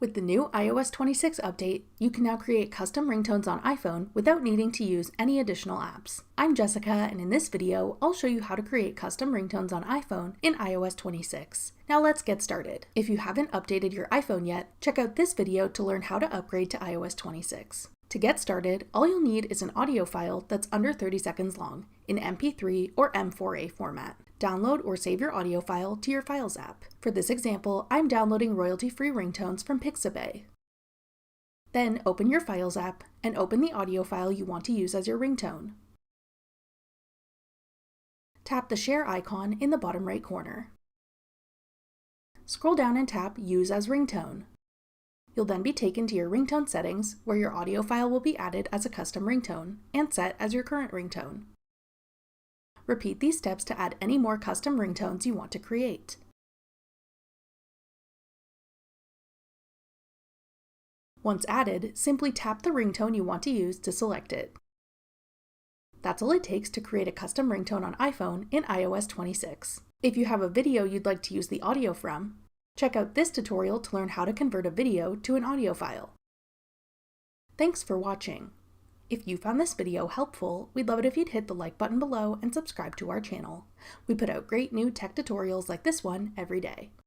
With the new iOS 26 update, you can now create custom ringtones on iPhone without needing to use any additional apps. I'm Jessica, and in this video, I'll show you how to create custom ringtones on iPhone in iOS 26. Now let's get started. If you haven't updated your iPhone yet, check out this video to learn how to upgrade to iOS 26. To get started, all you'll need is an audio file that's under 30 seconds long, in MP3 or M4A format. Download or save your audio file to your Files app. For this example, I'm downloading royalty-free ringtones from Pixabay. Then open your Files app and open the audio file you want to use as your ringtone. Tap the Share icon in the bottom right corner. Scroll down and tap Use as Ringtone. You'll then be taken to your ringtone settings, where your audio file will be added as a custom ringtone and set as your current ringtone. Repeat these steps to add any more custom ringtones you want to create. Once added, simply tap the ringtone you want to use to select it. That's all it takes to create a custom ringtone on iPhone in iOS 26. If you have a video you'd like to use the audio from, check out this tutorial to learn how to convert a video to an audio file. Thanks for watching. If you found this video helpful, we'd love it if you'd hit the like button below and subscribe to our channel. We put out great new tech tutorials like this one every day.